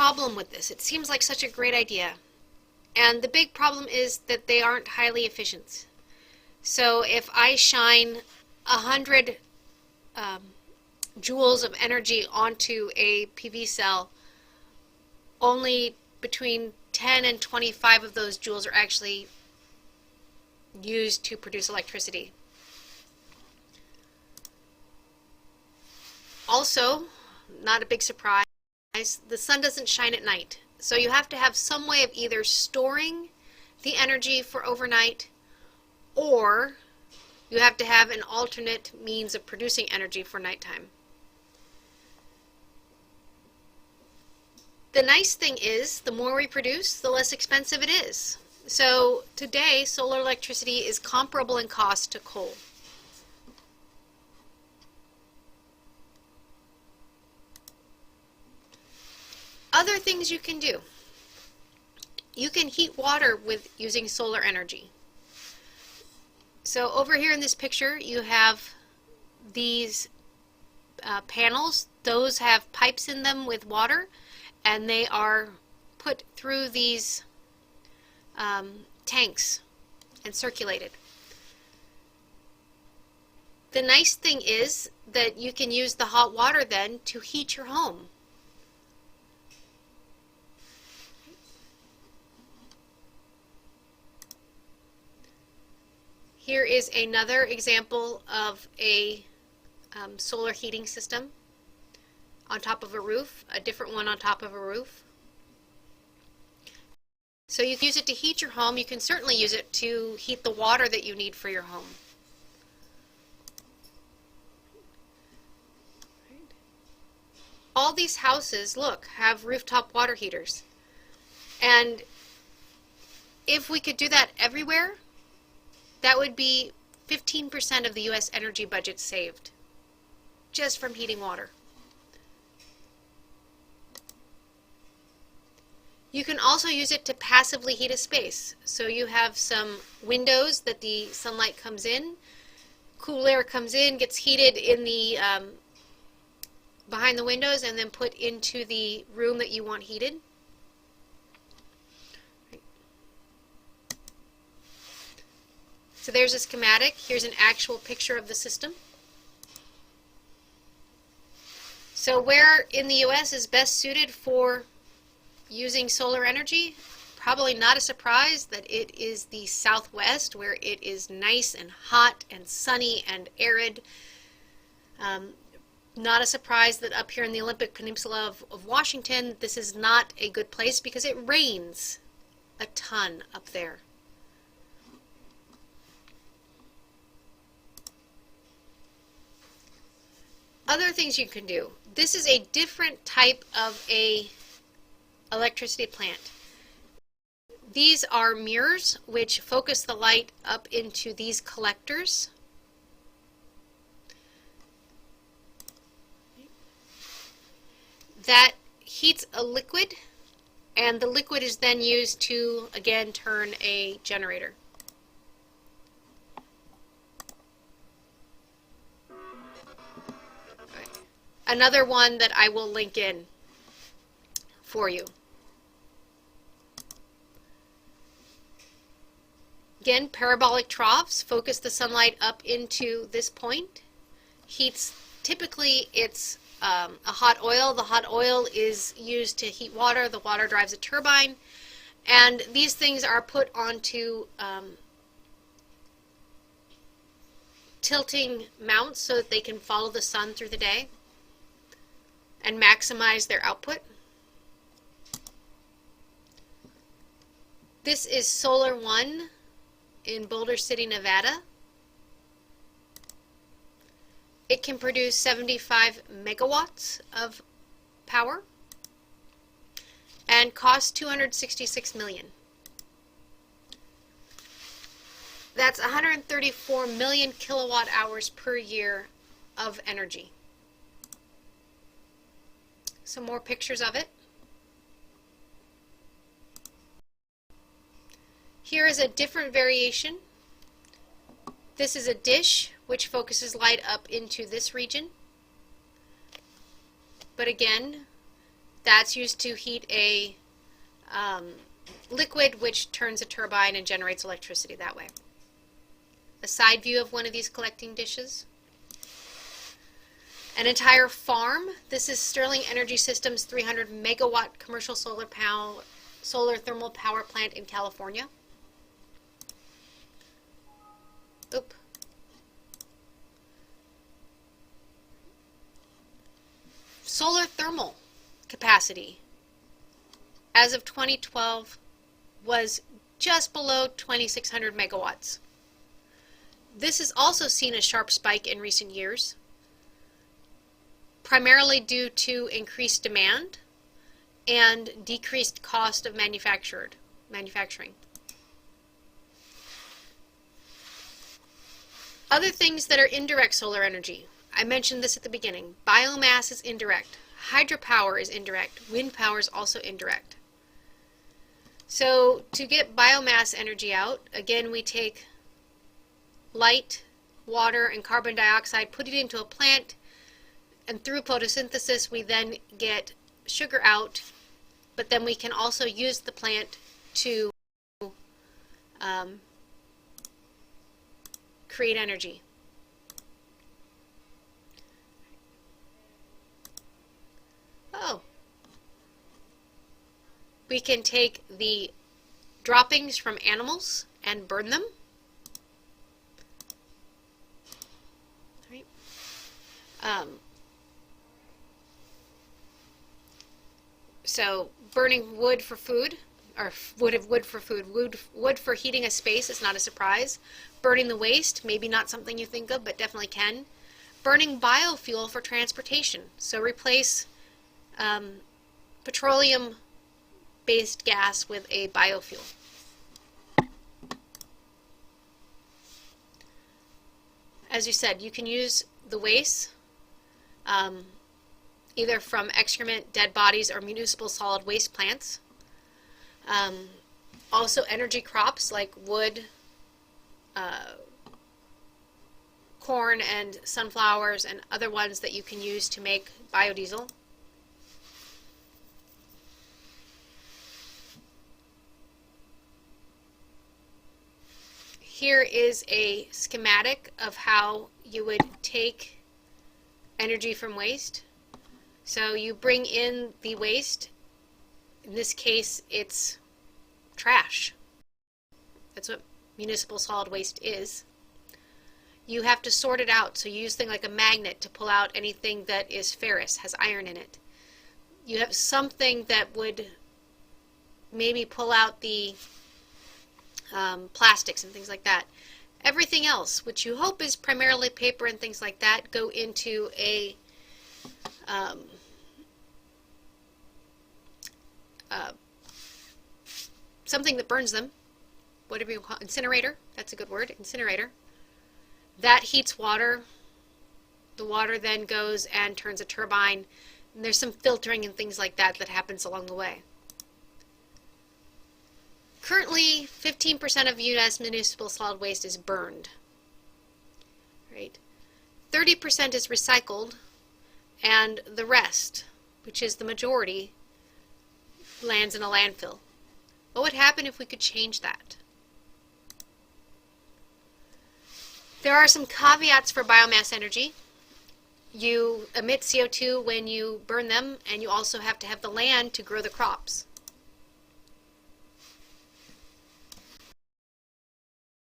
problem with this. It seems like such a great idea. And the big problem is that they aren't highly efficient. So if I shine 100 joules of energy onto a PV cell, only between 10 and 25 of those joules are actually used to produce electricity. Also, not a big surprise, the sun doesn't shine at night. So you have to have some way of either storing the energy for overnight, or you have to have an alternate means of producing energy for nighttime. The nice thing is, the more we produce, the less expensive it is. So today, solar electricity is comparable in cost to coal. Other things you can do. You can heat water with using solar energy. So over here in this picture, you have these panels. Those have pipes in them with water, and they are put through these tanks and circulated. The nice thing is that you can use the hot water then to heat your home. Here is another example of a solar heating system on top of a roof, a different one on top of a roof. So you can use it to heat your home. You can certainly use it to heat the water that you need for your home. All these houses, look, have rooftop water heaters. And if we could do that everywhere, that would be 15% of the U.S. energy budget saved just from heating water. You can also use it to passively heat a space. So you have some windows that the sunlight comes in, cool air comes in, gets heated in the behind the windows, and then put into the room that you want heated. So there's a schematic. Here's an actual picture of the system. So where in the U.S. is best suited for using solar energy? Probably not a surprise that it is the Southwest, where it is nice and hot and sunny and arid. Not a surprise that up here in the Olympic Peninsula of Washington, this is not a good place because it rains a ton up there. Other things you can do. This is a different type of a electricity plant. These are mirrors which focus the light up into these collectors. That heats a liquid, and the liquid is then used to, again, turn a generator. Another one that I will link in for you. Again, parabolic troughs focus the sunlight up into this point. Heats, typically it's a hot oil. The hot oil is used to heat water. The water drives a turbine. And these things are put onto tilting mounts so that they can follow the sun through the day and maximize their output. This is Solar One in Boulder City, Nevada. It can produce 75 megawatts of power and costs $266 million. That's 134 million kilowatt hours per year of energy. Some more pictures of it. Here is a different variation. This is a dish which focuses light up into this region. But again, That's used to heat a liquid, which turns a turbine and generates electricity that way. A side view of one of these collecting dishes. An entire farm. This is Sterling Energy Systems 300 megawatt commercial solar thermal power plant in California. Oop. Solar thermal capacity as of 2012 was just below 2,600 megawatts. This has also seen a sharp spike in recent years, primarily due to increased demand and decreased cost of manufacturing. Other things that are indirect solar energy. I mentioned this at the beginning. Biomass is indirect. Hydropower is indirect. Wind power is also indirect. So to get biomass energy out, again, we take light, water, and carbon dioxide, put it into a plant, and through photosynthesis we then get sugar out, but then we can also use the plant to create energy. Oh. We can take the droppings from animals and burn them. Right. So burning wood for food, or wood for heating a space is not a surprise. Burning the waste, maybe not something you think of, but definitely can. Burning biofuel for transportation. So replace petroleum-based gas with a biofuel. As you said, you can use the waste either from excrement, dead bodies, or municipal solid waste plants. Also energy crops like wood, corn and sunflowers and other ones that you can use to make biodiesel. Here is a schematic of how you would take energy from waste. So you bring in the waste. In this case, it's trash. That's what municipal solid waste is. You have to sort it out. So you use things like a magnet to pull out anything that is ferrous, has iron in it. You have something that would maybe pull out the plastics and things like that. Everything else, which you hope is primarily paper and things like that, go into a something that burns them, whatever you call it, incinerator. That's a good word, incinerator. That heats water. The water then goes and turns a turbine, and there's some filtering and things like that that happens along the way. Currently, 15% of U.S. municipal solid waste is burned. Right? 30% is recycled, and the rest, which is the majority, lands in a landfill. What would happen if we could change that? There are some caveats for biomass energy. You emit CO2 when you burn them, and you also have to have the land to grow the crops.